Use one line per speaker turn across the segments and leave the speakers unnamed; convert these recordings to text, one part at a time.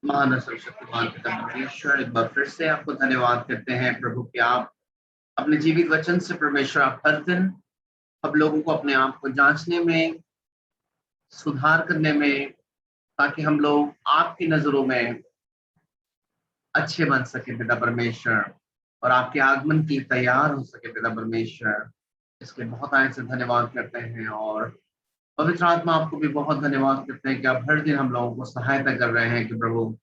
महान और सर्वशक्तिमान पिता परमेश्वर, एक बार फिर से आपको धन्यवाद करते हैं प्रभु कि आप अपने जीवित वचन से परमेश्वर आप हर दिन हम लोगों को अपने आप को जांचने में, सुधार करने में, ताकि हम लोग आपकी नजरों में अच्छे बन सके पिता परमेश्वर, और आपके आगमन के लिए तैयार हो सके पिता परमेश्वर। इसके बहुत आय से धन्यवाद करते हैं, और पवित्र आत्मा आपको भी बहुत धन्यवाद करते हैं कि आप हर दिन हम लोगों को सहायता कर रहे हैं कि प्रभु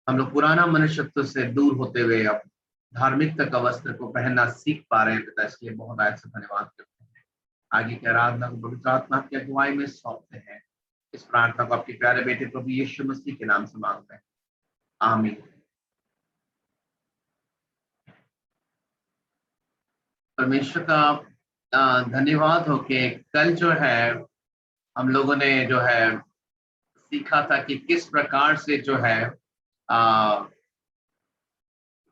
हम लोग पुराना मनुष्यत्व से दूर होते हुए अब धार्मिकता का वस्त्र को पहनना सीख पा रहे हैं पिता, इसलिए बहुत आय से धन्यवाद करते हैं। आगे की आराधना को पवित्र आत्मा की अगुवाई में सौंपते हैं। इस प्रार्थना को आपके प्यारे बेटे प्रभु यीशु मसीह के नाम से मांगते हैं, आमीन। परमेश्वर का धन्यवाद हो कि कल जो है हम लोगों ने जो है सीखा था कि किस प्रकार से जो है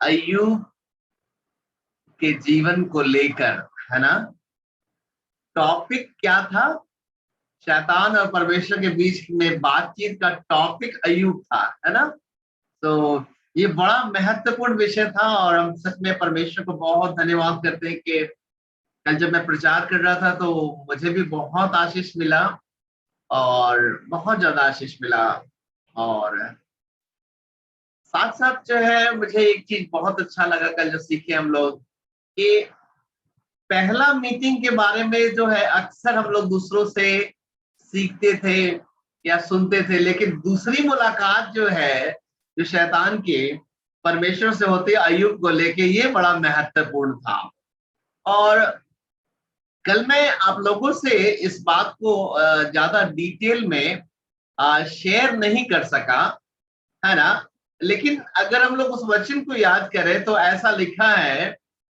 अय्यूब के जीवन को लेकर, है ना, टॉपिक क्या था? शैतान और परमेश्वर के बीच में बातचीत का टॉपिक अय्यूब था, है ना। तो ये बड़ा महत्वपूर्ण विषय था, और हम सच में परमेश्वर को बहुत धन्यवाद करते हैं कि कल जब मैं प्रचार कर रहा था तो मुझे भी बहुत आशीष मिला, और बहुत ज्यादा आशीष मिला। और साथ साथ जो है मुझे एक चीज बहुत अच्छा लगा कल जो सीखे हम लोग कि पहला मीटिंग के बारे में जो है अक्सर हम लोग दूसरों से सीखते थे या सुनते थे, लेकिन दूसरी मुलाकात जो है जो शैतान के परमेश्वर से होती है अय्यूब को लेके, ये बड़ा महत्वपूर्ण था। और कल मैं आप लोगों से इस बात को ज्यादा डिटेल में शेयर नहीं कर सका, है ना। लेकिन अगर हम लोग उस वचन को याद करें तो ऐसा लिखा है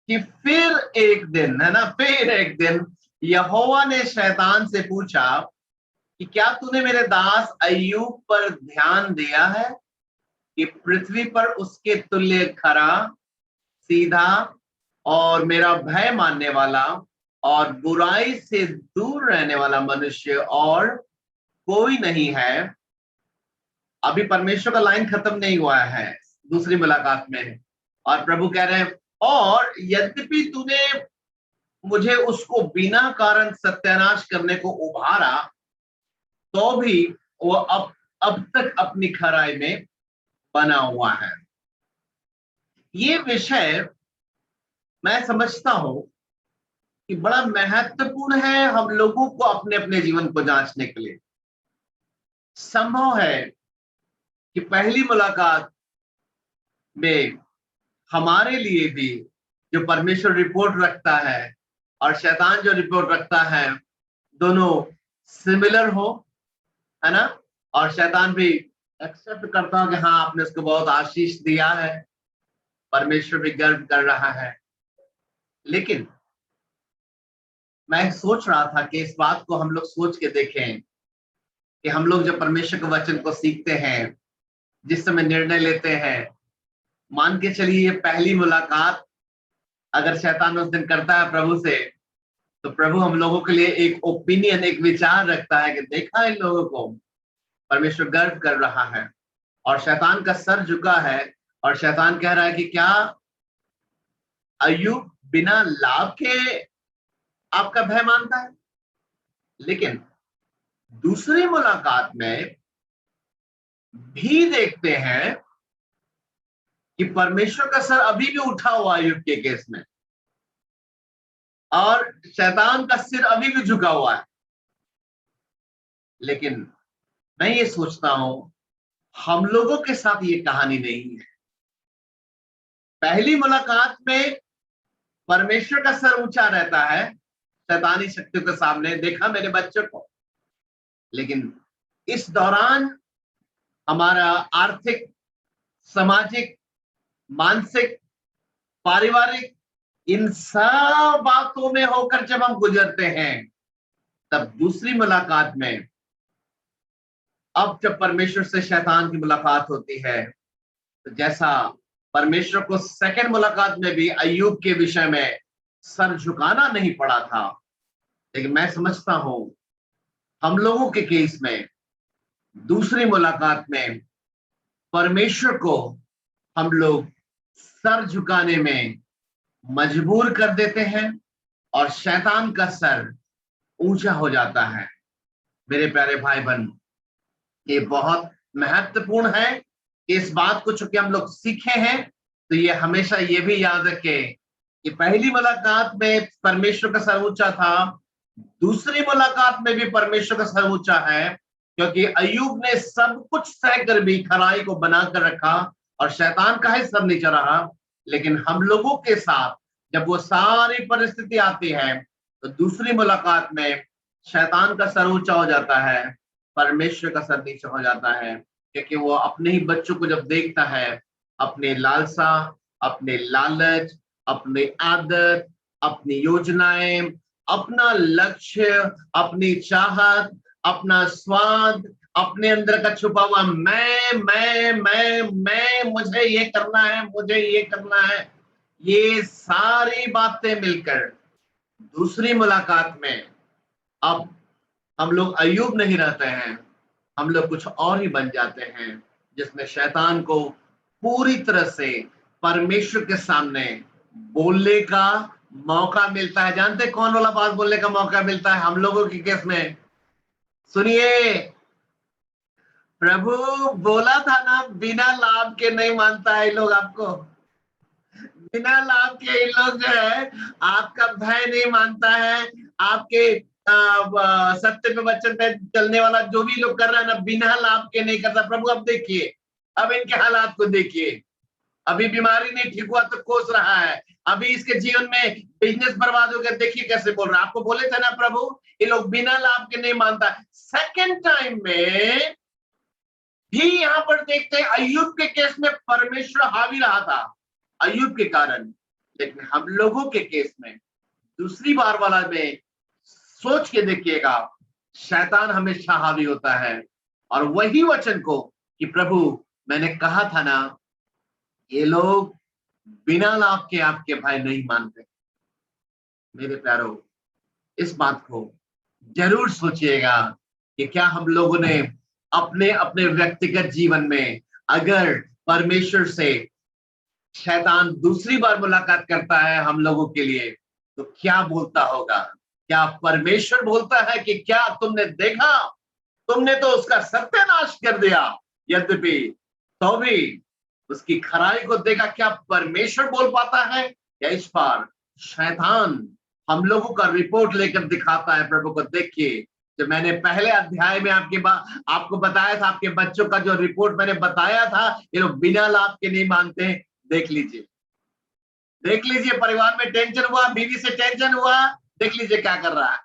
कि फिर एक दिन, है ना, फिर एक दिन यहोवा ने शैतान से पूछा कि क्या तूने मेरे दास अय्यूब पर ध्यान दिया है कि पृथ्वी पर उसके तुल्य खरा, सीधा और मेरा भय मानने वाला और बुराई से दूर रहने वाला मनुष्य और कोई नहीं है। अभी परमेश्वर का लाइन खत्म नहीं हुआ है दूसरी मुलाकात में, और प्रभु कह रहे हैं और यद्यपि तूने मुझे उसको बिना कारण सत्यानाश करने को उभारा, तो भी वो अब तक अपनी खराई में बना हुआ है। ये विषय मैं समझता हूं कि बड़ा महत्वपूर्ण है हम लोगों को अपने अपने जीवन को जांचने के लिए। संभव है कि पहली मुलाकात में हमारे लिए भी जो परमेश्वर रिपोर्ट रखता है और शैतान जो रिपोर्ट रखता है, दोनों सिमिलर हो, है ना। और शैतान भी एक्सेप्ट करता हो कि हाँ आपने उसको बहुत आशीष दिया है, परमेश्वर भी गर्व कर रहा है। लेकिन मैं सोच रहा था कि इस बात को हम लोग सोच के देखें कि हम लोग जब परमेश्वर के वचन को सीखते हैं, जिस समय निर्णय लेते हैं, मान के चलिए ये पहली मुलाकात अगर शैतान उस दिन करता है प्रभु से, तो प्रभु हम लोगों के लिए एक ओपिनियन, एक विचार रखता है कि देखा इन लोगों को परमेश्वर गर्व कर रहा है, और शैतान का सर झुका है, और शैतान कह रहा है कि क्या अय्यूब बिना लाभ के आपका भय मानता है। लेकिन दूसरी मुलाकात में भी देखते हैं कि परमेश्वर का सर अभी भी उठा हुआ अय्यूब के केस में, और शैतान का सिर अभी भी झुका हुआ है। लेकिन मैं ये सोचता हूं हम लोगों के साथ ये कहानी नहीं है। पहली मुलाकात में परमेश्वर का सर ऊंचा रहता है शैतानी शक्तियों के सामने, देखा मेरे बच्चों को। लेकिन इस दौरान हमारा आर्थिक, सामाजिक, मानसिक, पारिवारिक, इन सब बातों में होकर जब हम गुजरते हैं, तब दूसरी मुलाकात में अब जब परमेश्वर से शैतान की मुलाकात होती है, तो जैसा परमेश्वर को सेकंड मुलाकात में भी अय्यूब के विषय में सर झुकाना नहीं पड़ा था, लेकिन मैं समझता हूं हम लोगों के केस में दूसरी मुलाकात में परमेश्वर को हम लोग सर झुकाने में मजबूर कर देते हैं और शैतान का सर ऊंचा हो जाता है। मेरे प्यारे भाई बहन, ये बहुत महत्वपूर्ण है। इस बात को चूंकि हम लोग सीखे हैं तो ये हमेशा ये भी याद रखें कि पहली मुलाकात में परमेश्वर का सर ऊंचा था, दूसरी मुलाकात में भी परमेश्वर का सर ऊंचा है, क्योंकि अय्यूब ने सब कुछ सहकर भी खराई को बनाकर रखा और शैतान का ही सर नीचे रहा। लेकिन हम लोगों के साथ जब वो सारी परिस्थिति आती है तो दूसरी मुलाकात में शैतान का सर ऊंचा हो जाता है, परमेश्वर का सर नीचे हो जाता है, क्योंकि वो अपने ही बच्चों को जब देखता है, अपने लालसा, अपने लालच, अपनी आदत, अपनी योजनाएं, अपना लक्ष्य, अपनी चाहत, अपना स्वाद, अपने अंदर का छुपा हुआ मैं, मुझे ये करना है, मुझे ये करना है, ये सारी बातें मिलकर दूसरी मुलाकात में अब हम लोग अय्यूब नहीं रहते हैं, हम लोग कुछ और ही बन जाते हैं, जिसमें शैतान को पूरी तरह से परमेश्वर के सामने बोलने का मौका मिलता है। जानते कौन वाला बात बोलने का मौका मिलता है हम लोगों के केस में? सुनिए, प्रभु बोला था ना, बिना लाभ के नहीं मानता है लोग आपको। बिना लाभ के ये लोग जो है आपका भय नहीं मानता है, आपके सत्य पे वचन पे चलने वाला जो भी लोग कर रहा है ना, बिना लाभ के नहीं करता। प्रभु अब देखिए, अब इनके हालात को देखिए, अभी बीमारी नहीं ठीक हुआ तो कोस रहा है, अभी इसके जीवन में बिजनेस बर्बाद हो गया, देखिए कैसे बोल रहा है। आपको बोले थे ना प्रभु ये लोग बिना लाभ के नहीं मानता। सेकंड टाइम में भी यहाँ पर देखते हैं अय्यूब के केस में परमेश्वर हावी रहा था अय्यूब के कारण, लेकिन हम लोगों के केस में दूसरी बार वाला में सोच के देखिएगा, शैतान हमेशा हावी होता है और वही वचन को कि प्रभु मैंने कहा था ना, ये लोग बिना लाभ के आपके भाई नहीं मानते। मेरे प्यारों, इस बात को जरूर सोचिएगा कि क्या हम लोगों ने अपने अपने व्यक्तिगत जीवन में अगर परमेश्वर से शैतान दूसरी बार मुलाकात करता है हम लोगों के लिए तो क्या बोलता होगा? क्या परमेश्वर बोलता है कि क्या तुमने देखा, तुमने तो उसका सत्यानाश कर दिया, यद्यपि तो भी उसकी खराई को देखा? क्या परमेश्वर बोल पाता है? या इस बार शैतान हम लोगों का रिपोर्ट लेकर दिखाता है प्रभु को? देखिए, जो मैंने पहले अध्याय में आपको बताया था, आपके बच्चों का जो रिपोर्ट मैंने बताया था, ये लोग बिना लाभ के नहीं मानते। देख लीजिए, देख लीजिए, परिवार में टेंशन हुआ, बीवी से टेंशन हुआ, देख लीजिए क्या कर रहा है।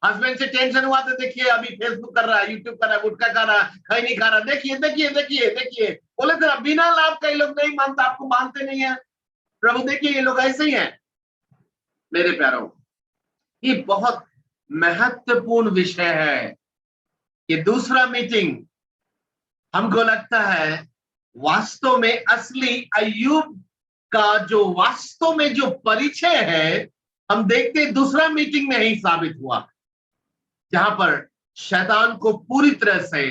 हस्बैंड से टेंशन हुआ तो देखिए अभी फेसबुक कर रहा है, यूट्यूब कर रहा है, गुटखा खा रहा है, खै नहीं खा रहा। देखिए देखिए देखिए देखिए, बोले थे बिना लाभ का ये लोग नहीं मानता, आपको मानते नहीं है प्रभु। देखिए ये लोग ऐसे ही हैं। मेरे प्यारों, ये बहुत महत्वपूर्ण विषय है कि दूसरा मीटिंग हमको लगता है वास्तव में असली अय्यूब का जो वास्तव में जो परिचय है, हम देखते हैं दूसरा मीटिंग में ही साबित हुआ, जहां पर शैतान को पूरी तरह से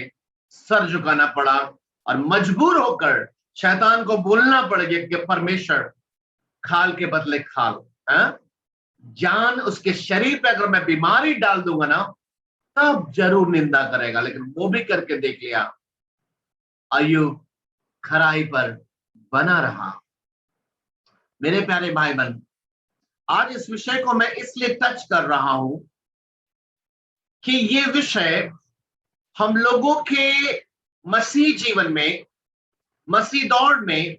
सर झुकाना पड़ा और मजबूर होकर शैतान को बोलना पड़ गया कि परमेश्वर खाल के बदले खाल, जान उसके शरीर पे अगर मैं बीमारी डाल दूंगा ना तब जरूर निंदा करेगा। लेकिन वो भी करके देख लिया, अय्यूब खराई पर बना रहा। मेरे प्यारे भाई बहन, आज इस विषय को मैं इसलिए टच कर रहा हूं कि ये विषय हम लोगों के मसीह जीवन में, मसीह दौड़ में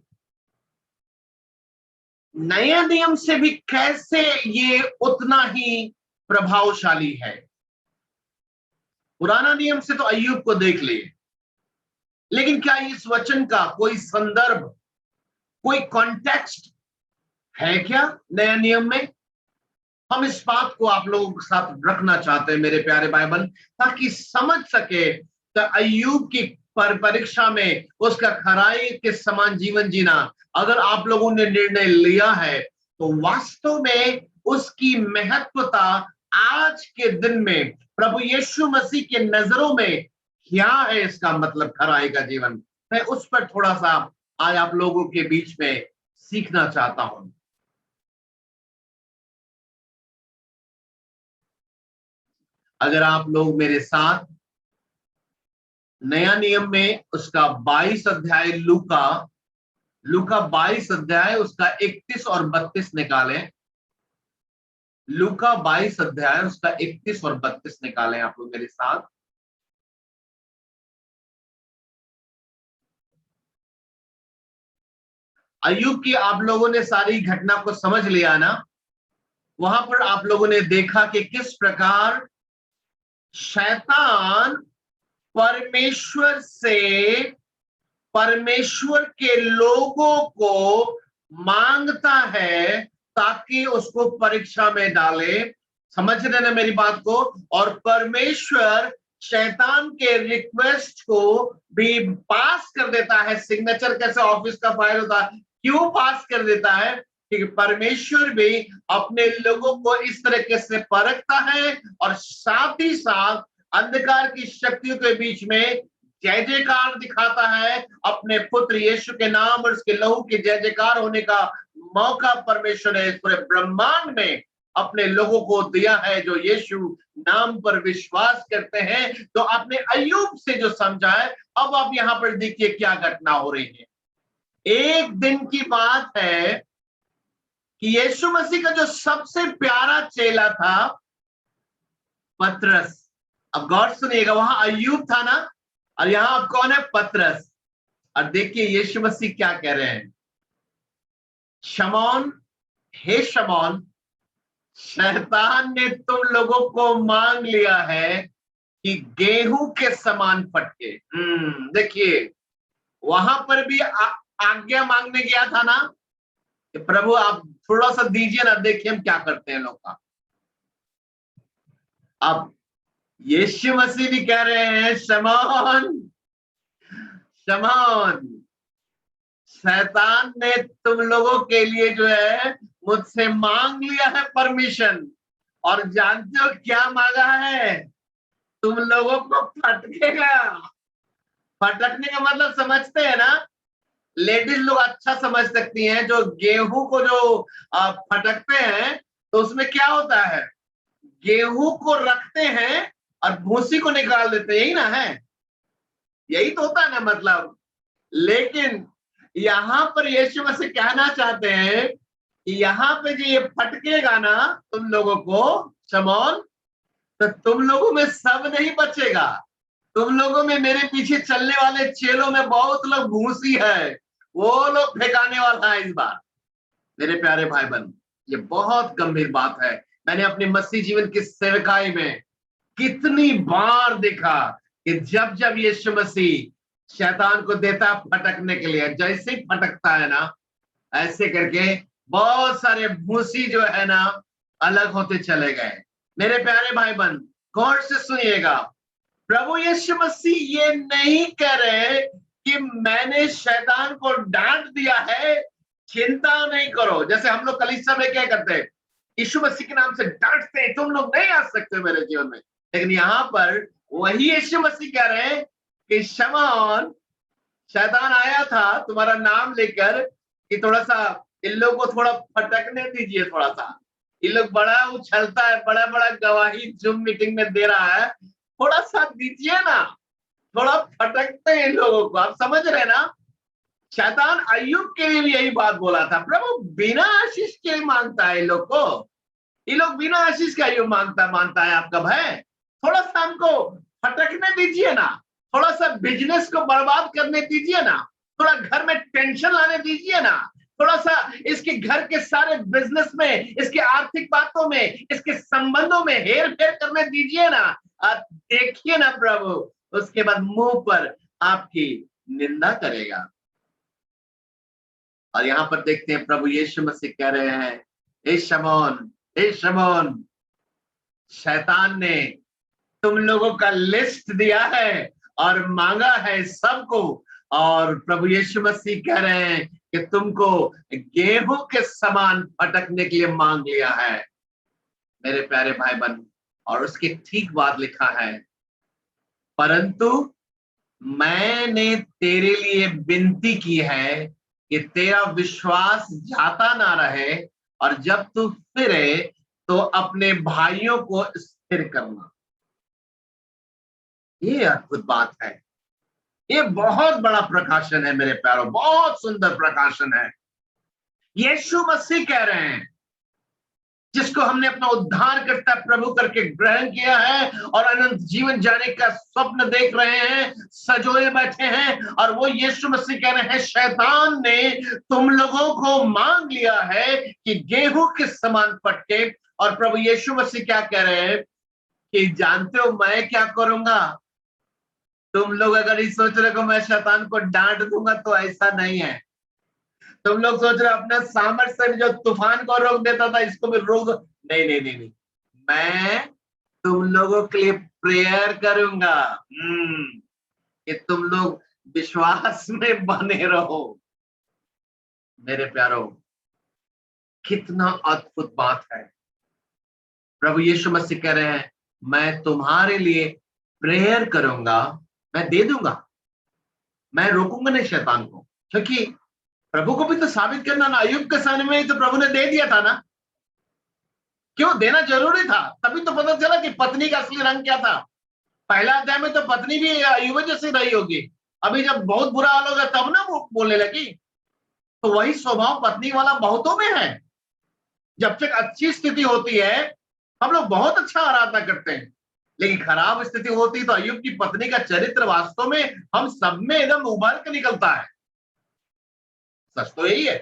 नया नियम से भी कैसे ये उतना ही प्रभावशाली है। पुराना नियम से तो अय्यूब को देख लिए, लेकिन क्या इस वचन का कोई संदर्भ, कोई कॉन्टेक्स्ट है क्या नया नियम में? हम इस बात को आप लोगों के साथ रखना चाहते हैं मेरे प्यारे भाई बहन, ताकि समझ सके तो अय्यूब की परीक्षा में उसका खराई के समान जीवन जीना अगर आप लोगों ने निर्णय लिया है तो वास्तव में उसकी महत्वता आज के दिन में प्रभु यीशु मसीह के नजरों में क्या है, इसका मतलब खराई का जीवन। मैं उस पर थोड़ा सा आज आप लोगों के बीच में सीखना चाहता हूं। अगर आप लोग मेरे साथ नया नियम में उसका 22 अध्याय लूका लूका 22 अध्याय उसका 31 और 32 निकालें। लूका 22 अध्याय उसका 31 और 32 निकालें आप लोग मेरे साथ। अय्यूब की आप लोगों ने सारी घटना को समझ लिया ना। वहां पर आप लोगों ने देखा कि किस प्रकार शैतान परमेश्वर से परमेश्वर के लोगों को मांगता है ताकि उसको परीक्षा में डाले। समझ रहे ना मेरी बात को? और परमेश्वर शैतान के रिक्वेस्ट को भी पास कर देता है। सिग्नेचर कैसे ऑफिस का फाइल होता है, क्यों पास कर देता है? क्योंकि परमेश्वर भी अपने लोगों को इस तरीके से परखता है और साथ ही साथ अंधकार की शक्तियों के बीच में जय जयकार दिखाता है। अपने पुत्र यीशु के नाम और उसके लहू के जय जयकार होने का मौका परमेश्वर ने पूरे ब्रह्मांड में अपने लोगों को दिया है जो यीशु नाम पर विश्वास करते हैं। तो आपने अय्यूब से जो समझा है, अब आप यहां पर देखिए क्या घटना हो रही है। एक दिन की बात है कि यीशु मसीह का जो सबसे प्यारा चेला था पतरस। अब गौर सुनिएगा, वहां अय्यूब था ना, और यहां अब कौन है? पतरस। और देखिए यीशु मसीह क्या कह रहे हैं। शमौन, हे शमौन, शैतान ने तुम लोगों को मांग लिया है कि गेहूं के समान फटके। देखिए वहां पर भी आज्ञा मांगने गया था ना कि प्रभु आप थोड़ा सा दीजिए ना, देखिए हम क्या करते हैं लोग का। अब यीशु मसीह भी कह रहे हैं शमौन, शमौन, शैतान ने तुम लोगों के लिए जो है मुझसे मांग लिया है परमिशन। और जानते हो क्या मांगा है? तुम लोगों को फटकेगा। फटकने का मतलब समझते हैं ना? लेडीज लोग अच्छा समझ सकती हैं। जो गेहूं को जो फटकते हैं तो उसमें क्या होता है? गेहूं को रखते हैं और भूसी को निकाल देते हैं, यही ना है? यही तो होता है ना मतलब। लेकिन यहां पर यीशु मसीह कहना चाहते हैं कि यहाँ पे जो ये फटकेगा ना तुम लोगों को शमौन, तो तुम लोगों में सब नहीं बचेगा। तुम लोगों में, मेरे पीछे चलने वाले चेलों में बहुत लोग भूसी है, वो लोग फेंकाने वाला है इस बार। मेरे प्यारे भाई बहन, ये बहुत गंभीर बात है। मैंने अपनी मसीह जीवन की सेवकाई में कितनी बार देखा कि जब जब यीशु मसीह शैतान को देता फटकने के लिए, जैसे ही फटकता है ना, ऐसे करके बहुत सारे भूसी जो है ना अलग होते चले गए। मेरे प्यारे भाई बहन गौर से सुनिएगा, प्रभु यीशु मसीह ये नहीं कह रहे कि मैंने शैतान को डांट दिया है, चिंता नहीं करो। जैसे हम लोग कलीसिया में क्या करते हैं, यीशु मसीह के नाम से डांटते हैं, तुम लोग नहीं आ सकते मेरे जीवन में। लेकिन यहाँ पर वही यीशु मसीह कह रहे हैं कि शमौन, शैतान आया था तुम्हारा नाम लेकर कि थोड़ा सा इन लोगों को थोड़ा फटकने दीजिए। थोड़ा सा ये लोग बड़ा उछलता है, बड़ा बड़ा गवाही जूम मीटिंग में दे रहा है, थोड़ा सा दीजिए ना, थोड़ा फटकते हैं इन लोगों को। आप समझ रहे ना? शैतान अय्यूब के लिए भी यही बात बोला था, प्रभु बिना आशीष के मांगता है इन लोग को, ये लोग बिना आशीष का अय्यूब मानता है आपका भाई। थोड़ा सा हमको फटकने दीजिए ना, थोड़ा सा बिजनेस को बर्बाद करने दीजिए ना, थोड़ा घर में टेंशन लाने दीजिए ना, थोड़ा सा इसके घर के सारे बिजनेस में, इसके आर्थिक बातों में, इसके संबंधों में हेर फेर करने दीजिए ना। देखिए ना प्रभु उसके बाद मुंह पर आपकी निंदा करेगा। और यहां पर देखते हैं प्रभु यीशु मसीह कह रहे हैं, हे शमौन, हे शमौन, शैतान ने तुम लोगों का लिस्ट दिया है और मांगा है सबको। और प्रभु यीशु मसीह कह रहे हैं कि तुमको गेहूं के समान फटकने के लिए मांग लिया है। मेरे प्यारे भाई बहन, और उसके ठीक बाद लिखा है, परंतु मैंने तेरे लिए विनती की है कि तेरा विश्वास जाता ना रहे, और जब तू फिरे तो अपने भाइयों को स्थिर करना। ये अद्भुत बात है। ये बहुत बड़ा प्रकाशन है मेरे प्यारों, बहुत सुंदर प्रकाशन है। यीशु मसीह कह रहे हैं, जिसको हमने अपना उद्धारकर्ता प्रभु करके ग्रहण किया है और अनंत जीवन जाने का स्वप्न देख रहे हैं, सजोए बैठे हैं, और वो यीशु मसीह कह रहे हैं, शैतान ने तुम लोगों को मांग लिया है कि गेहूं के समान फटके। और प्रभु यीशु मसीह क्या कह रहे हैं कि जानते हो मैं क्या करूंगा? तुम लोग अगर इस सोच रहे हो मैं शैतान को डांट दूंगा, तो ऐसा नहीं है। तुम लोग सोच रहे हो अपने सामर्थ्य से जो तूफान को रोक देता था, इसको भी रोक। नहीं नहीं नहीं नहीं, मैं तुम लोगों के लिए प्रेयर करूंगा, कि तुम लोग विश्वास में बने रहो। मेरे प्यारो, कितना अद्भुत बात है। प्रभु यीशु मसीह कह रहे हैं, मैं तुम्हारे लिए प्रेयर करूंगा, मैं दे दूंगा, मैं रोकूंगा नहीं शैतान को। क्योंकि प्रभु को भी तो साबित करना ना, अय्यूब के समय में तो प्रभु ने दे दिया था ना। क्यों देना जरूरी था? तभी तो पता चला कि पत्नी का असली रंग क्या था। पहला अध्याय में तो पत्नी भी अय्यूब जैसी रही होगी, अभी जब बहुत बुरा हाल होगा तब ना वो बोलने लगी। तो वही स्वभाव पत्नी वाला बहुतों में है। जब तक अच्छी स्थिति होती है हम लोग बहुत अच्छा आराधना करते हैं, लेकिन खराब स्थिति होती तो अय्यूब की पत्नी का चरित्र वास्तव में हम सब में एकदम उभर के निकलता है। सच तो यही है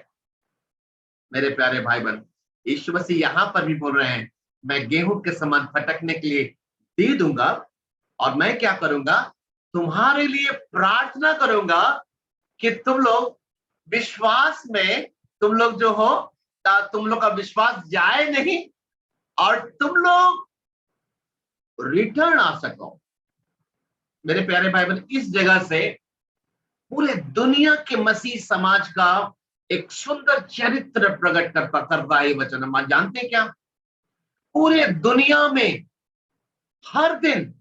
मेरे प्यारे भाई बहन। यीशु मसीह यहां पर भी बोल रहे हैं, मैं गेहूं के समान फटकने के लिए दे दूंगा, और मैं क्या करूंगा? तुम्हारे लिए प्रार्थना करूंगा कि तुम लोग विश्वास में, तुम लोग जो हो, तुम लोग का विश्वास जाए नहीं, और तुम लोग रिटर्न आ सको। मेरे प्यारे भाई बहन, इस जगह से पूरे दुनिया के मसीह समाज का एक सुंदर चरित्र प्रकट करता है ये वचन। हम जानते हैं क्या? पूरे दुनिया में हर दिन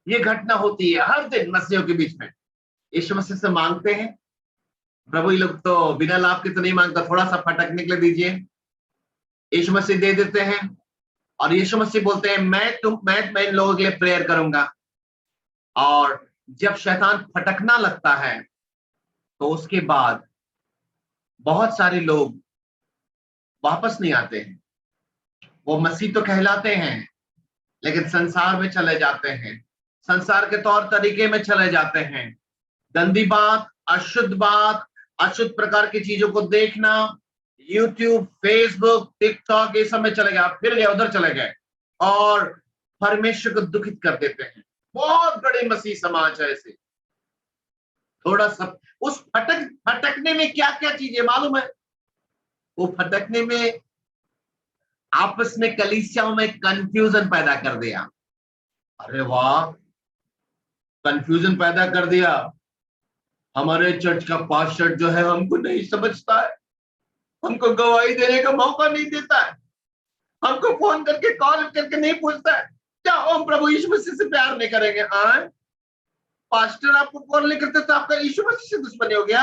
ये घटना होती है, हर दिन मसीहियों के बीच में। यीशु मसीह से मांगते हैं, प्रभु ये लोग तो बिना लाभ के तो नहीं मांगता, थोड़ा सा फटकने के लिए दीजिए। यीशु मसीह दे देते हैं, और यीशु मसीह बोलते हैं, मैं इन लोगों के लिए प्रेयर करूंगा। और जब शैतान फटकना लगता है तो उसके बाद बहुत सारे लोग वापस नहीं आते हैं। वो मसीह तो कहलाते हैं, लेकिन संसार में चले जाते हैं, संसार के तौर तरीके में चले जाते हैं। गंदी बात, अशुद्ध प्रकार की चीजों को देखना, यूट्यूब, फेसबुक, टिकटॉक, ये सब में चले गए, फिर गए उधर चले गए, और परमेश्वर को दुखित कर देते हैं। बहुत बड़े मसीह समाज है ऐसे। थोड़ा सा उस फटकने में क्या क्या चीजें मालूम है? वो फटकने में आपस में कलीसियाओं में कंफ्यूजन पैदा कर दिया। अरे वाह, कंफ्यूजन पैदा कर दिया। हमारे चर्च का पास्टर जो है हमको नहीं समझता है, हमको गवाही देने का मौका नहीं देता है, हमको फोन करके कॉल करके नहीं पूछता है क्या हम प्रभु यीशु मसीह से प्यार नहीं करेंगे? पास्टर आपको कॉल नहीं करते तो आपका यीशु मसीह से दुश्मनी हो गया?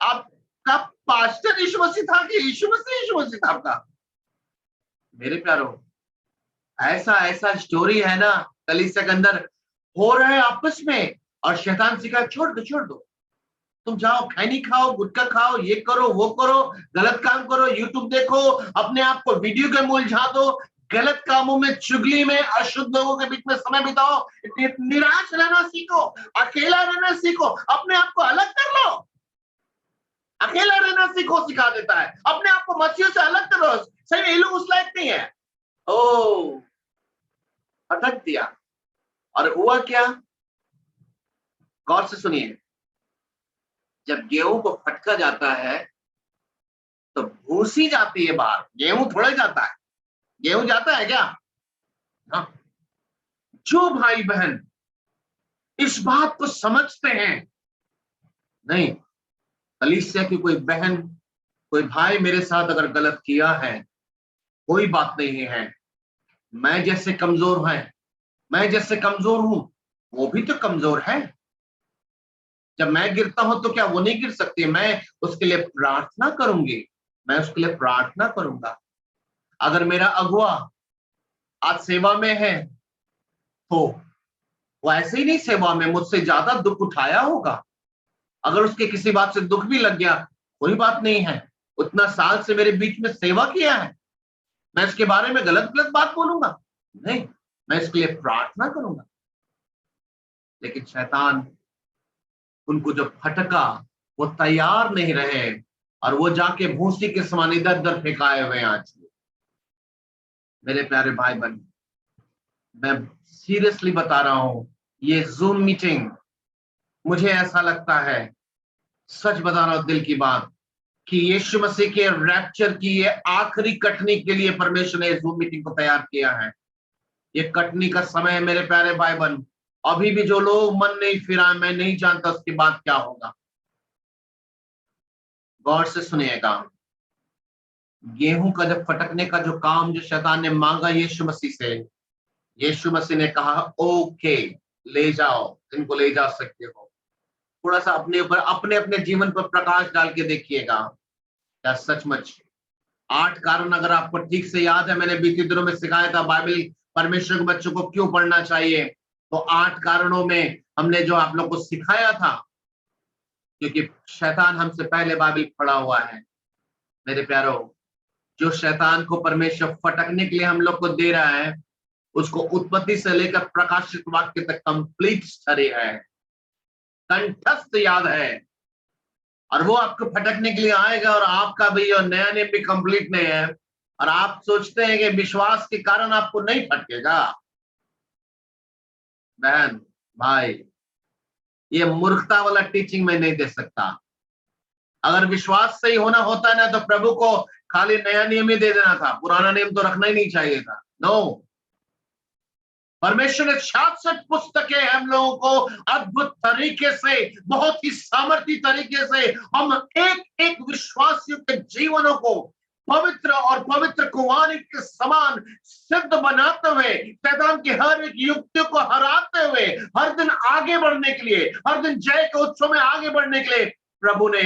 आपका पास्टर यीशु मसीह था कि यीशु मसीह था आपका? मेरे प्यारो, ऐसा ऐसा स्टोरी है ना कलीसिया के अंदर हो रहा है आपस में, और शैतान सिखा छोड़ दो, तुम जाओ खैनी खाओ, गुटखा खाओ, ये करो वो करो, गलत काम करो, यूट्यूब देखो, अपने आप को वीडियो गेम में उलझा दो, गलत कामों में, चुगली में, अशुद्ध लोगों के बीच में समय बिताओ, निराश रहना सीखो, अकेला रहना सीखो, अपने आप को अलग कर लो। अकेला रहना सीखो, सिखा देता है। अपने आप को मसीह से अलग करो। सही में ये लोग उस लायक नहीं है। ओ, अटक दिया। और हुआ क्या? गौर से सुनिए, जब गेहूं को फटका जाता है तो भूसी जाती है बाहर, गेहूं थोड़ा जाता है। गेहूं जाता है क्या? हाँ। जो भाई बहन इस बात को समझते हैं, नहीं, कलीसिया की कोई बहन, कोई भाई मेरे साथ अगर गलत किया है, कोई बात नहीं है, मैं जैसे कमजोर हूं, वो भी तो कमजोर है। जब मैं गिरता हूं तो क्या वो नहीं गिर सकती? मैं उसके लिए प्रार्थना करूंगी, मैं उसके लिए प्रार्थना करूंगा। अगर मेरा अगुआ आज सेवा में है तो वो ऐसे ही नहीं सेवा में मुझसे ज्यादा दुख उठाया होगा। अगर उसके किसी बात से दुख भी लग गया, कोई बात नहीं है, उतना साल से मेरे बीच में सेवा किया है, मैं इसके बारे में गलत गलत बात बोलूंगा? नहीं, मैं इसके लिए प्रार्थना करूंगा। लेकिन शैतान उनको जो फटका, वो तैयार नहीं रहे और वो जाके भूसी के समान इधर उधर फेंकाए हुए हैं। आज मेरे प्यारे भाई बहन, मैं सीरियसली बता रहा हूं, ये जूम मीटिंग, मुझे ऐसा लगता है, सच बता रहा हूं दिल की बात, कि यीशु मसीह के रैप्चर की ये आखिरी कटनी के लिए परमेश्वर ने जूम मीटिंग को तैयार किया है। ये कटनी का समय है मेरे प्यारे भाई बहन। अभी भी जो लोग मन नहीं फिरा, मैं नहीं जानता उसके बाद क्या होगा। गौर से सुनिएगा, गेहूं का जब फटकने का जो काम जो शैतान ने मांगा यीशु मसीह से, यीशु मसीह ने कहा ओके, ले जाओ, इनको ले जा सकते हो। थोड़ा सा अपने ऊपर, अपने अपने जीवन पर प्रकाश डाल के देखिएगा, क्या सचमुच 8 कारण अगर आपको ठीक से याद है, मैंने बीते दिनों में सिखाया था बाइबल परमेश्वर के बच्चों को क्यों पढ़ना चाहिए। तो 8 कारणों में हमने जो आप लोग को सिखाया था, क्योंकि शैतान हमसे पहले बाइबल पढ़ा हुआ है। मेरे प्यारो, जो शैतान को परमेश्वर फटकने के लिए हम लोग को दे रहा है, उसको उत्पत्ति से लेकर प्रकाशित वाक्य तक कंप्लीट स्टडी है, कंठस्थ याद है। और वो आपको फटकने के लिए आएगा, और आपका भी और नया नेम भी कंप्लीट नहीं है, और आप सोचते हैं कि विश्वास के कारण आपको नहीं फटकेगा। बहन भाई, ये मूर्खता वाला टीचिंग मैं नहीं दे सकता। अगर विश्वास सही होना होता ना, तो प्रभु को खाली नया नियम ही दे देना था, पुराना नियम तो रखना ही नहीं चाहिए था। नो, परमेश्वर ने 66 पुस्तकें हम लोगों को अद्भुत तरीके से, बहुत ही सामर्थ्य तरीके से हम एक एक विश्वासियों के जीवनों को पवित्र और पवित्र कुंवारी के समान सिद्ध बनाते हुए, शैतान की हर एक युक्तियों को हराते हुए, हर दिन आगे बढ़ने के लिए, हर दिन जय के उत्सव में आगे बढ़ने के लिए प्रभु ने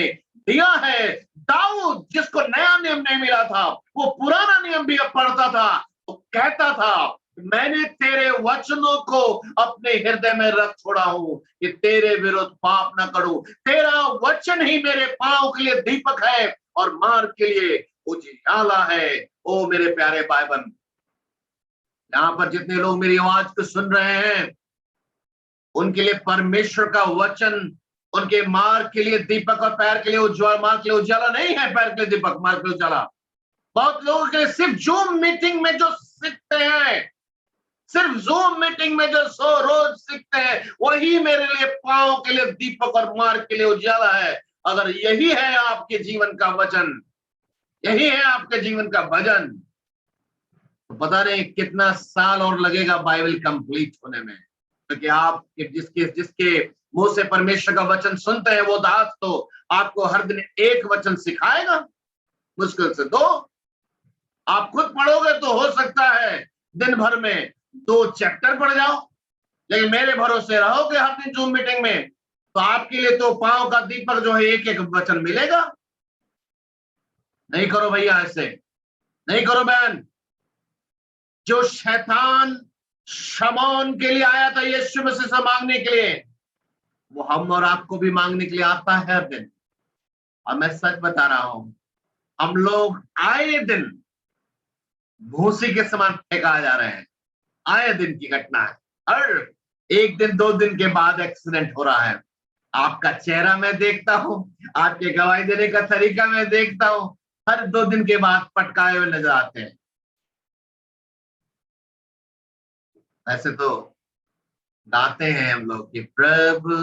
दिया है। दाऊद, जिसको नया नियम नहीं मिला था, वो पुराना नियम भी पढ़ता था, वो कहता था मैंने तेरे वचनों को अपने हृदय में रख छोड़ा हूं कि तेरे विरुद्ध पाप ना करूं। तेरा वचन ही मेरे पांव के लिए दीपक है और मार्ग के लिए उजियाला है। ओ मेरे प्यारे भाई बहन, यहां पर जितने लोग मेरी आवाज को सुन रहे हैं, उनके लिए परमेश्वर का वचन उनके मार्ग के लिए दीपक और पैर के लिए उज्ज्वल, मार्ग के लिए उजाला नहीं है, पैर के लिए दीपक, मार्ग के लिए उजाला। बहुत लोगों के लिए सिर्फ जूम मीटिंग में जो सीखते हैं, सिर्फ जूम मीटिंग में जो रोज सीखते हैं, वही मेरे लिए पांव के लिए दीपक और मार्ग के लिए उजाला है। अगर यही है आपके जीवन का वचन, यही है आपके जीवन का भजन, तो पता नहीं कितना साल और लगेगा बाइबल कंप्लीट होने में। क्योंकि आप जिसके जिसके मुंह से परमेश्वर का वचन सुनते हैं, वो दास तो आपको हर दिन एक वचन सिखाएगा, मुश्किल से 2। आप खुद पढ़ोगे तो हो सकता है दिन भर में 2 चैप्टर पढ़ जाओ, लेकिन मेरे भरोसे रहोगे हर दिन जूम मीटिंग में, तो आपके लिए तो पांव का दीपक जो है एक एक वचन मिलेगा। नहीं करो भैया ऐसे, नहीं करो बहन। जो शैतान शमौन के लिए आया था यीशु मसीह से मांगने के लिए, वो हम और आपको भी मांगने के लिए आता है हर दिन। और मैं सच बता रहा हूं, हम लोग आए दिन भूसी के समान फेंका जा रहे हैं। आए दिन की घटना है, हर 1 दिन 2 दिन के बाद एक्सीडेंट हो रहा है। आपका चेहरा मैं देखता हूं, आपके गवाही देने का तरीका मैं देखता हूं, हर 2 दिन के बाद पटकाए हुए नजर आते हैं। ऐसे तो गाते हैं हम लोग कि प्रभु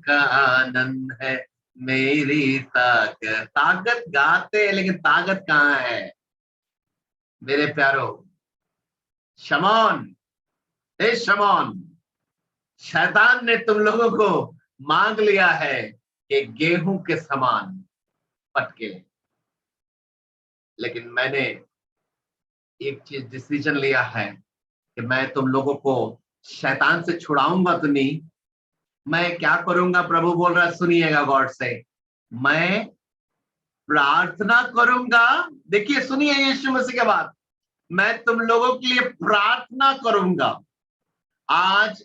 का आनंद है मेरी ताकत, ताकत गाते हैं, लेकिन ताकत कहाँ है मेरे प्यारो। शमौन, हे शमौन, शैतान ने तुम लोगों को मांग लिया है कि गेहूं के समान पटके, लेकिन मैंने एक चीज डिसीजन लिया है कि मैं तुम लोगों को शैतान से छुड़ाऊंगा तो नहीं, मैं क्या करूंगा? प्रभु बोल रहा है, सुनिएगा गौर से, मैं प्रार्थना करूंगा। देखिए सुनिए यीशु मसीह के बात, मैं तुम लोगों के लिए प्रार्थना करूंगा। आज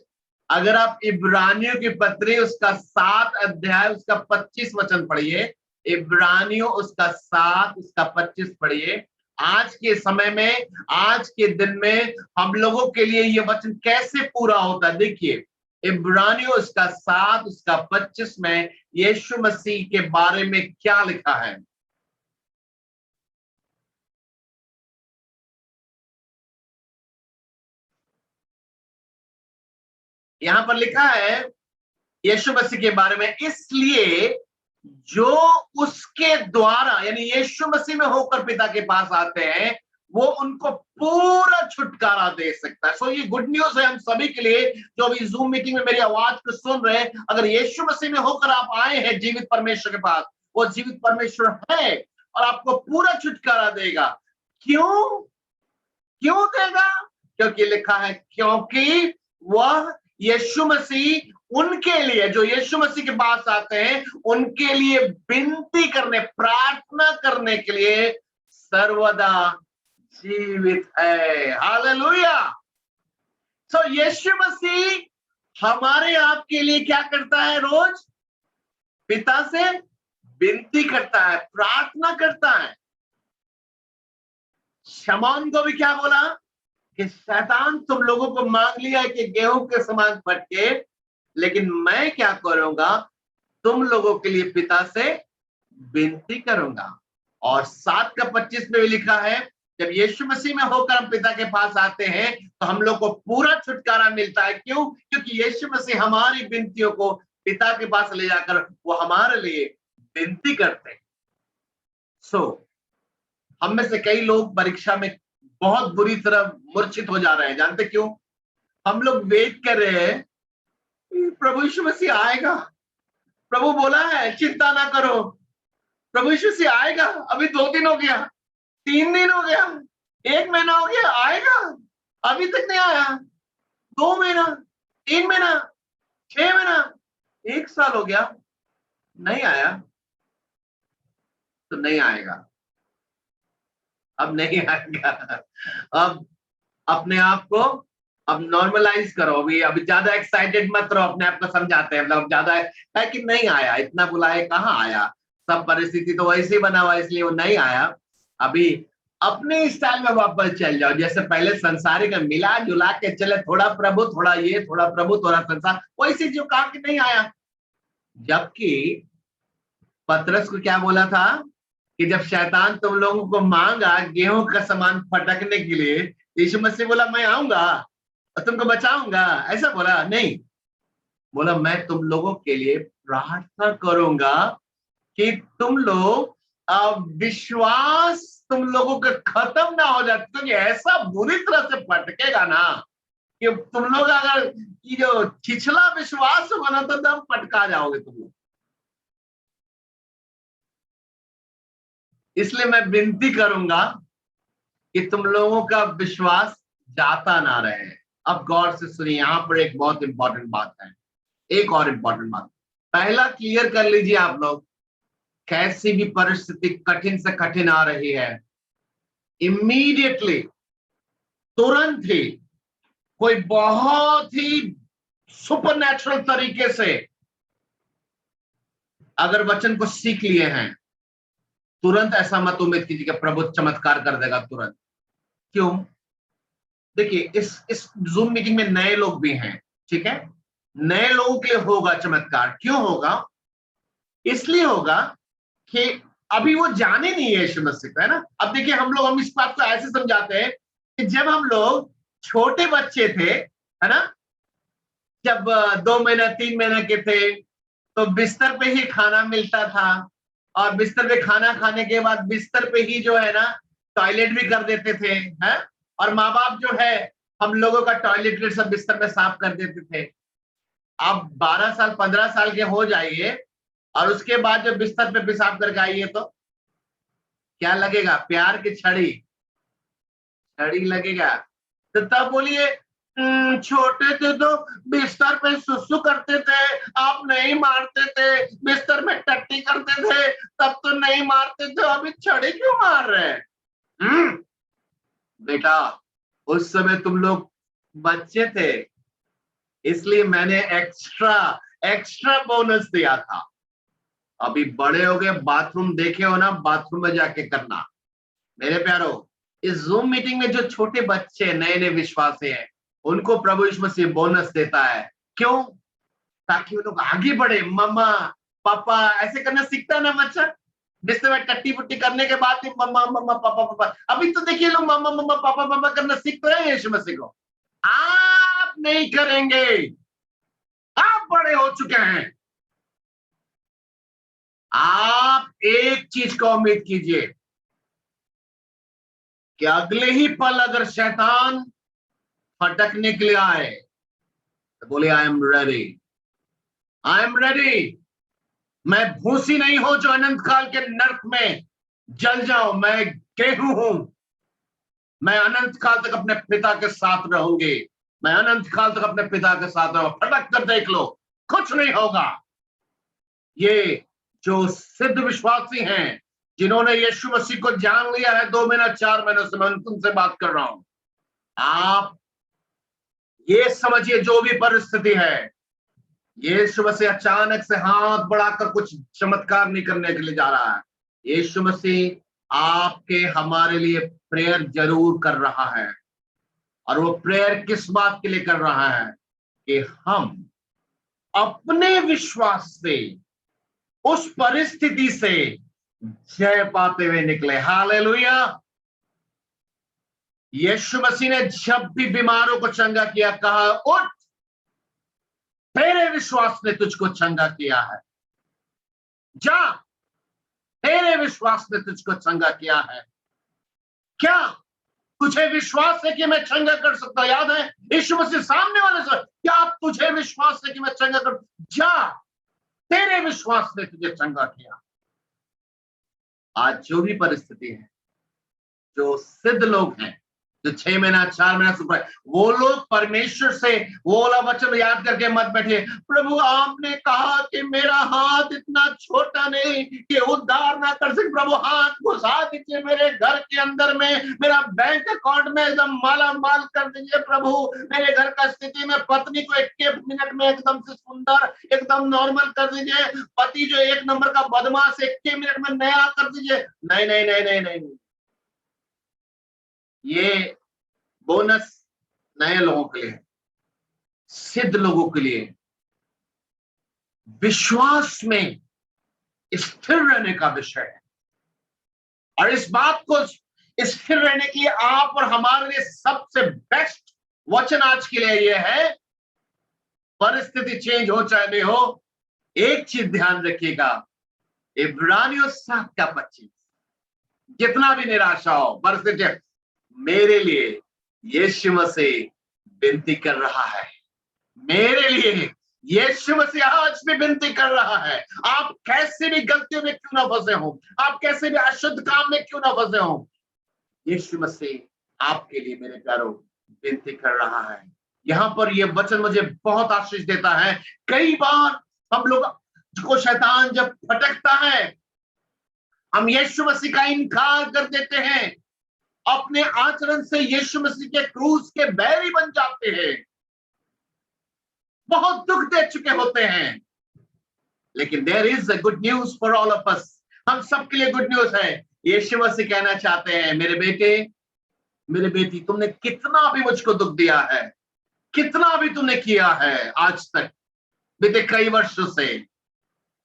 अगर आप इब्रानियों की पत्री उसका 7 अध्याय उसका 25 वचन पढ़िए, इब्रानियों उसका 7 उसका 25 पढ़िए। आज के समय में, आज के दिन में हम लोगों के लिए ये वचन कैसे पूरा होता है। देखिए इब्रानियों उसका 7 उसका 25 में यीशु मसीह के बारे में क्या लिखा है। यहां पर लिखा है यीशु मसीह के बारे में, इसलिए जो उसके द्वारा यानी यीशु मसीह में होकर पिता के पास आते हैं, वो उनको पूरा छुटकारा दे सकता है। सो ये गुड न्यूज है हम सभी के लिए जो अभी जूम मीटिंग में मेरी आवाज को सुन रहे हैं। अगर यीशु मसीह में होकर आप आए हैं जीवित परमेश्वर के पास, वो जीवित परमेश्वर है और आपको पूरा छुटकारा देगा। क्यों? क्यों देगा? क्योंकि लिखा है, क्योंकि वह यीशु मसीह उनके लिए, जो यीशु मसीह के पास आते हैं उनके लिए विनती करने, प्रार्थना करने के लिए सर्वदा जीवित है। हालेलुया। सो यीशु मसीह हमारे आपके लिए क्या करता है? रोज पिता से विनती करता है, प्रार्थना करता है। शमौन को भी क्या बोला कि शैतान तुम लोगों को मांग लिया है कि गेहूं के समान फटके, लेकिन मैं क्या करूंगा? तुम लोगों के लिए पिता से विनती करूंगा। और 7 का 25 में भी लिखा है, जब यीशु मसीह में होकर हम पिता के पास आते हैं तो हम लोग को पूरा छुटकारा मिलता है। क्यों? क्योंकि यीशु मसीह हमारी विनतियों को पिता के पास ले जाकर वो हमारे लिए विनती करते हैं। सो हम में से कई लोग परीक्षा में बहुत बुरी तरह मूर्छित हो जा रहे हैं। जानते क्यों? हम लोग वेट कर रहे हैं, प्रभु यीशु मसीह आएगा, प्रभु बोला है चिंता ना करो, प्रभु यीशु मसीह आएगा। अभी 2 दिन हो गया, 3 दिन हो गया, 1 महीना हो गया, आएगा, अभी तक नहीं आया। 2 महीना, 3 महीना, 6 महीना, 1 साल हो गया, नहीं आया तो नहीं आएगा। अब नहीं आएगा। अब अपने आप को अब नॉर्मलाइज करो। अभी ज्यादा एक्साइटेड मत रहो, अपने आप को समझाते हैं, मतलब ज्यादा है कि नहीं आया, इतना बुलाए कहाँ आया, सब परिस्थिति तो वैसे ही बना हुआ इसलिए वो नहीं आया। अभी अपने स्टाइल में वापस चल जाओ, जैसे पहले संसारिक मिला जुला के चले, थोड़ा प्रभु थोड़ा ये, थोड़ा प्रभु थोड़ा संसार, वैसे जो कहा कि नहीं आया। जबकि पतरस को क्या बोला था कि जब शैतान तुम लोगों को मांगा गेहूं का सामान फटकने के लिए, यीशु मसीह बोला मैं आऊंगा और तुमको बचाऊंगा, ऐसा बोला? नहीं, बोला मैं तुम लोगों के लिए प्रार्थना करूंगा कि तुम लोग विश्वास तुम लोगों का खत्म ना हो जाए, क्योंकि ऐसा बुरी तरह से फटकेगा ना कि तुम लोग अगर ये जो छिछला विश्वास बना तो दम पटका जाओगे तुम लोग। इसलिए मैं विनती करूंगा कि तुम लोगों का विश्वास जाता ना रहे। अब गौर से सुनिए, यहां पर एक बहुत इंपॉर्टेंट बात है, एक और इंपॉर्टेंट बात। पहला क्लियर कर लीजिए आप लोग, कैसी भी परिस्थिति कठिन से कठिन आ रही है, इमीडिएटली, तुरंत ही कोई बहुत ही सुपरनैचुरल तरीके से अगर वचन को सीख लिए हैं, तुरंत ऐसा मत उम्मीद कीजिए कि प्रभु चमत्कार कर देगा तुरंत। क्यों? देखिए इस जूम मीटिंग में नए लोग भी हैं, ठीक है? नए लोगों के लिए होगा चमत्कार। क्यों होगा? इसलिए होगा कि अभी वो जाने नहीं है यीशु मसीह को, है ना? अब देखिए हम इस बात को ऐसे समझाते हैं कि जब हम लोग छोटे बच्चे थे, है ना, जब 2 महीना 3 महीने के थे तो बिस्तर पे ही खाना मिलता था, और बिस्तर पे खाना खाने के बाद बिस्तर पे ही जो है ना टॉयलेट भी कर देते थे, है? और माँ बाप जो है हम लोगों का टॉयलेट सब बिस्तर में साफ कर देते थे। आप 12 साल 15 साल के हो जाइए और उसके बाद जब बिस्तर पे पेशाब करके आइए तो क्या लगेगा? प्यार की छड़ी, छड़ी लगेगा। तो तब बोलिए छोटे थे तो बिस्तर पे सुसु करते थे, आप नहीं मारते थे, बिस्तर में टट्टी करते थे तब तो नहीं मारते थे, अभी छड़ी क्यों मार रहे हैं? बेटा, उस समय तुम लोग बच्चे थे, इसलिए मैंने एक्स्ट्रा एक्स्ट्रा बोनस दिया था। अभी बड़े हो गए, बाथरूम देखे हो ना, बाथरूम में जाके करना। मेरे प्यारो, इस जूम मीटिंग में जो छोटे बच्चे नए नए विश्वासी हैं, उनको प्रभु यीशु मसीह बोनस देता है। क्यों? ताकि वो लोग आगे बढ़े। मम्मा पापा ऐसे करना सीखता है ना बच्चा, बिस्तर में टट्टी पुट्टी करने के बाद भी मम्मा मम्मा पापा पापा। अभी तो देखिए लोग मम्मा मम्मा पापा पापा करना सीख तो रहे हैं यीशु मसीह को। आप नहीं करेंगे, आप बड़े हो चुके हैं। आप एक चीज का उम्मीद कीजिए कि अगले ही पल अगर शैतान फटकने के लिए आए तो बोले I am ready, I am ready. मैं भूसी नहीं हूं जो अनंत काल के नर्क में जल जाऊं, मैं गेहूं हूं। मैं अनंत काल तक अपने पिता के साथ रहूंगी, मैं अनंत काल तक अपने पिता के साथ रहूंगा। फटक कर देख लो, कुछ नहीं होगा। ये जो सिद्ध विश्वासी हैं, जिन्होंने यीशु मसीह को जान लिया है 2 महीना 4 महीनों से, मैं तुमसे बात कर रहा हूं। आप ये समझिए, जो भी परिस्थिति है, यीशु मसीह अचानक से हाथ बढ़ाकर कुछ चमत्कार नहीं करने के लिए जा रहा है। यीशु मसीह आपके हमारे लिए प्रेयर जरूर कर रहा है। और वो प्रेयर किस बात के लिए कर रहा है? कि हम अपने विश्वास से उस परिस्थिति से जय पाते हुए निकले। हालेलुया। यीशु मसीह ने जब भी बीमारों को चंगा किया, कहा उठ, तेरे विश्वास ने तुझको चंगा किया है। जा, तेरे विश्वास ने तुझको चंगा किया है। क्या तुझे विश्वास है कि मैं चंगा कर सकता? याद है यीशु मसीह सामने वाले से, क्या तुझे विश्वास है कि मैं चंगा कर? जा, तेरे विश्वास ने तुझे चंगा किया। आज जो भी परिस्थिति है, जो सिद्ध लोग हैं, जो 6 महीना 4 महीना से ऊपर, वो लोग परमेश्वर से वो वाला वचन याद करके मत बैठिए, प्रभु आपने कहा कि मेरा हाथ इतना छोटा नहीं कि उद्धार ना कर सके। प्रभु हाथ घुसा दीजिए मेरे घर के अंदर में, मेरा बैंक अकाउंट में एकदम माला माल कर दीजिए। प्रभु मेरे घर का स्थिति में, पत्नी को 1 मिनट में एकदम से सुंदर, एकदम नॉर्मल कर दीजिए। पति जो 1 नंबर का बदमाश 1 मिनट में नया कर दीजिए। नहीं नहीं नहीं नहीं नहीं, ये बोनस नए लोगों के लिए, सिद्ध लोगों के लिए विश्वास में स्थिर रहने का विषय है। और इस बात को स्थिर रहने के लिए आप और हमारे लिए सबसे बेस्ट वचन आज के लिए यह है, परिस्थिति चेंज हो चाहे नहीं हो, एक चीज ध्यान रखिएगा, इब्रानियों 7:25, जितना भी निराशा हो परिस्थिति, मेरे लिए यीशु मसीह विनती कर रहा है। मेरे लिए यीशु मसीह आज भी विनती कर रहा है। आप कैसे भी गलतियों में क्यों ना फंसे हो, आप कैसे भी अशुद्ध काम में क्यों ना फंसे हो, यीशु मसीह आपके लिए मेरे प्यारों विनती कर रहा है। यहाँ पर यह वचन मुझे बहुत आशीष देता है। कई बार हम लोग को शैतान जब भटकता है, हम यीशु मसीह का इनकार कर देते हैं, अपने आचरण से यीशु मसीह के क्रूस के बैरी बन जाते हैं, बहुत दुख दे चुके होते हैं। लेकिन there is a good news for all of us, हम सबके लिए गुड न्यूज है। यीशु मसीह कहना चाहते हैं, मेरे बेटे मेरे बेटी, तुमने कितना भी मुझको दुख दिया है, कितना भी तुमने किया है आज तक बीते कई वर्षों से,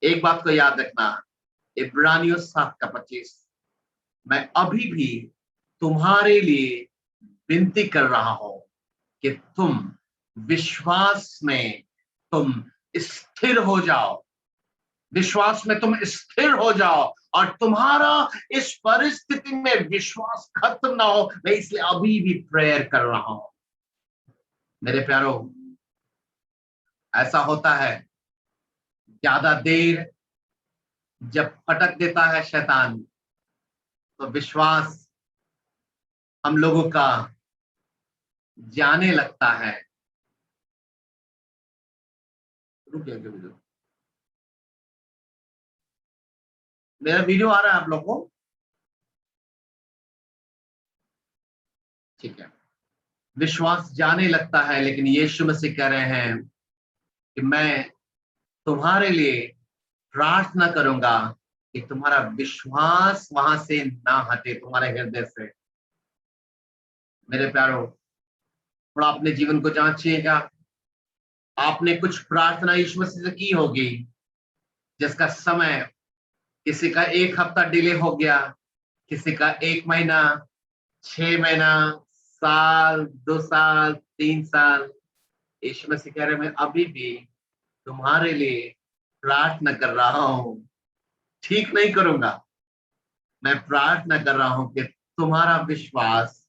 एक बात को याद रखना, इब्रानियों 7:25, मैं अभी भी तुम्हारे लिए विनती कर रहा हूं कि तुम विश्वास में तुम स्थिर हो जाओ, विश्वास में तुम स्थिर हो जाओ, और तुम्हारा इस परिस्थिति में विश्वास खत्म ना हो। मैं इसलिए अभी भी प्रेयर कर रहा हूं। मेरे प्यारों, ऐसा होता है, ज्यादा देर जब फटक देता है शैतान, तो विश्वास हम लोगों का जाने लगता है। रुक गया क्या वीडियो? मेरा वीडियो आ रहा है आप लोग को? ठीक है। विश्वास जाने लगता है, लेकिन यीशु मसीह कह रहे हैं कि मैं तुम्हारे लिए प्रार्थना करूंगा कि तुम्हारा विश्वास वहां से ना हटे, तुम्हारे हृदय से। मेरे प्यारो, थोड़ा अपने जीवन को जांचिएगा। आपने कुछ प्रार्थना यीशु मसीह से की होगी, जिसका समय किसी का 1 हफ्ता डिले हो गया, किसी का 1 महीना, 6 महीना, साल, 2 साल, 3 साल। यीशु मसीह कह रहे मैं अभी भी तुम्हारे लिए प्रार्थना कर रहा हूं। ठीक नहीं करूंगा, मैं प्रार्थना कर रहा हूं कि तुम्हारा विश्वास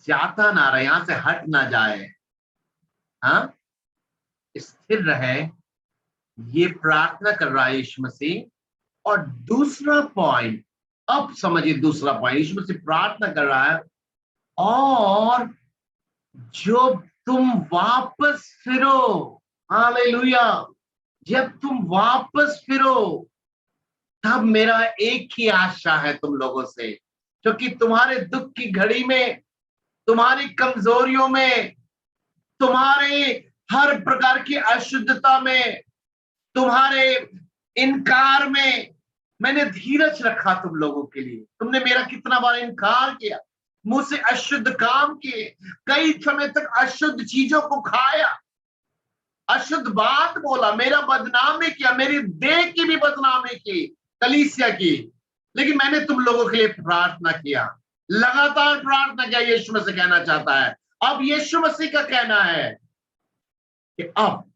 जाता ना रहे, यहां से हट ना जाए, हाँ, स्थिर रहे। ये प्रार्थना कर रहा है यीशु मसीह। और दूसरा पॉइंट, अब समझिए दूसरा पॉइंट, यीशु मसीह प्रार्थना कर रहा है, और जो तुम वापस फिरो, हालेलुया, जब तुम वापस फिरो तब मेरा एक ही आशा है तुम लोगों से, क्योंकि तुम्हारे दुख की घड़ी में, तुम्हारी कमजोरियों में, तुम्हारे हर प्रकार की अशुद्धता में, तुम्हारे इनकार में, मैंने धीरज रखा तुम लोगों के लिए। तुमने मेरा कितना बार इनकार किया, मुझसे अशुद्ध काम किए, कई समय तक अशुद्ध चीजों को खाया, अशुद्ध बात बोला, मेरा बदनामी किया, मेरी देह की भी बदनामी की, कलीसिया की। लेकिन मैंने तुम लोगों के लिए प्रार्थना किया, लगातार प्रार्थना किया। यीशु मसीह कहना चाहता है, अब यीशु मसीह का कहना है कि अब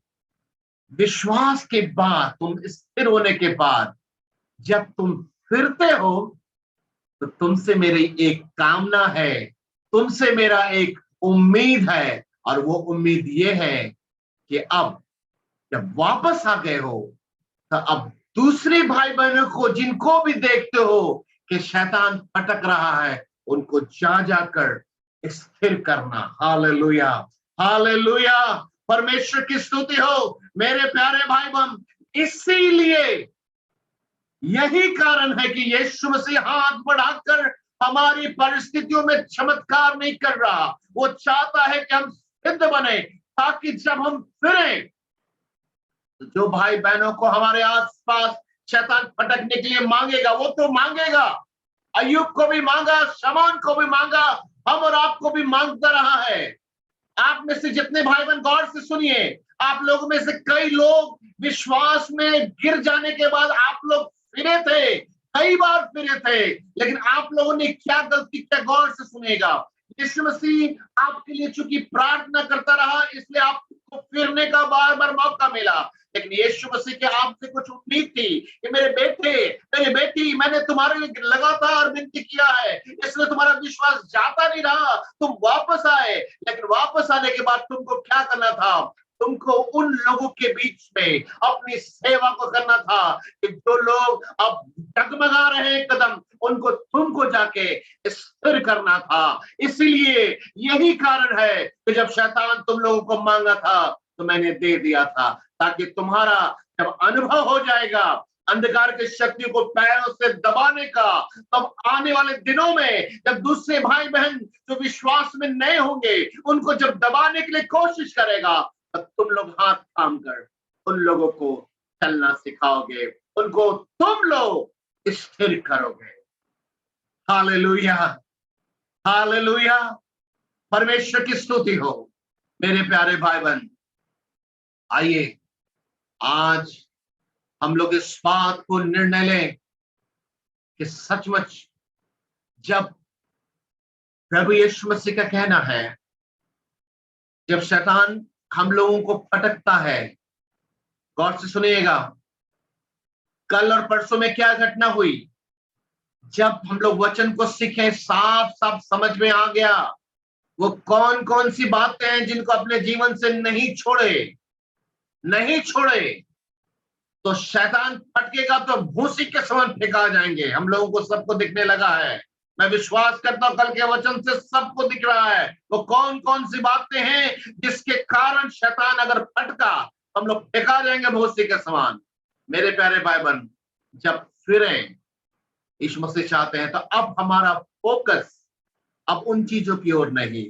विश्वास के बाद, तुम स्थिर होने के बाद, जब तुम फिरते हो तो तुमसे मेरी एक कामना है, तुमसे मेरा एक उम्मीद है। और वो उम्मीद ये है कि अब जब वापस आ गए हो तो अब दूसरे भाई बहनों को, जिनको भी देखते हो कि शैतान भटक रहा है, उनको जा जाकर स्थिर करना। हालेलुया, हालेलुया, परमेश्वर की स्तुति हो मेरे प्यारे भाई बहन। इसीलिए यही कारण है कि यीशु मसीह हाथ बढ़ाकर हमारी परिस्थितियों में चमत्कार नहीं कर रहा। वो चाहता है कि हम सिद्ध बने, ताकि जब हम फिरें, जो भाई बहनों को हमारे आसपास शैतान फटकने के लिए मांगेगा, वो तो मांगेगा। अय्यूब को भी मांगा, शमौन को भी मांगा, हम और आपको भी मांगता रहा है। आप में से जितने भाई बहन गौर से सुनिए, आप लोगों में से कई लोग विश्वास में गिर जाने के बाद आप लोग फिरे थे, कई बार फिरे थे, लेकिन आप लोगों ने क्या गलती किया, गौर से सुनेगा। यीशु मसीह आपके लिए चूंकि प्रार्थना करता रहा, इसलिए आपको फिरने का बार बार मौका मिला। लेकिन यीशु मसीह के आपसे कुछ उम्मीद थी कि मेरे बेटे, मेरी बेटी, मैंने तुम्हारे लिए लगातार विनती किया है, इसलिए तुम्हारा विश्वास जाता नहीं रहा, तुम वापस आए। लेकिन वापस आने के बाद तुमको क्या करना था? तुमको उन लोगों के बीच में अपनी सेवा को करना था कि जो लोग अब डगमगा रहे हैं कदम, उनको तुमको जाके स्थिर करना था। इसीलिए यही कारण है कि जब शैतान तुम लोगों को मांगा था तो मैंने दे दिया था, ताकि तुम्हारा जब अनुभव हो जाएगा अंधकार की शक्ति को पैरों से दबाने का, तब आने वाले दिनों में जब दूसरे भाई बहन जो विश्वास में नए होंगे, उनको जब दबाने के लिए कोशिश करेगा, तब तुम लोग हाथ थाम कर उन लोगों को चलना सिखाओगे, उनको तुम लोग स्थिर करोगे। हालेलुया, हालेलुया, परमेश्वर की स्तुति हो मेरे प्यारे भाई बहन। आइए आज हम लोग इस बात को निर्णय लें कि सचमुच जब प्रभु यीशु मसीह का कहना है, जब शैतान हम लोगों को पटकता है, गौर से सुनिएगा, कल और परसों में क्या घटना हुई, जब हम लोग वचन को सीखे, साफ साफ समझ में आ गया वो कौन कौन सी बातें हैं जिनको अपने जीवन से नहीं छोड़े, नहीं छोड़े तो शैतान फटकेगा तो भूसी के समान फेंका जाएंगे। हम लोगों को सबको दिखने लगा है, मैं विश्वास करता हूं कल के वचन से सबको दिख रहा है वो कौन कौन सी बातें हैं जिसके कारण शैतान अगर फटका हम लोग फेंका जाएंगे भूसी के समान। मेरे प्यारे भाई बहन, जब फिरें यीशु मसीह चाहते हैं, तो अब हमारा फोकस अब उन चीजों की ओर नहीं,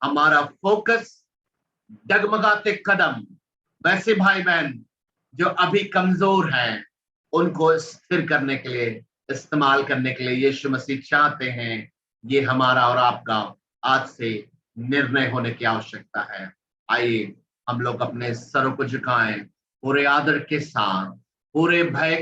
हमारा फोकस डगमगाते कदम, वैसे भाई बहन जो अभी कमजोर हैं, उनको स्थिर करने के लिए, इस्तेमाल करने के लिए यीशु मसीह चाहते हैं। ये हमारा और आपका आज से निर्णय होने की आवश्यकता है। आइए हम लोग अपने सरों को झुकाएं, पूरे आदर के साथ, पूरे भय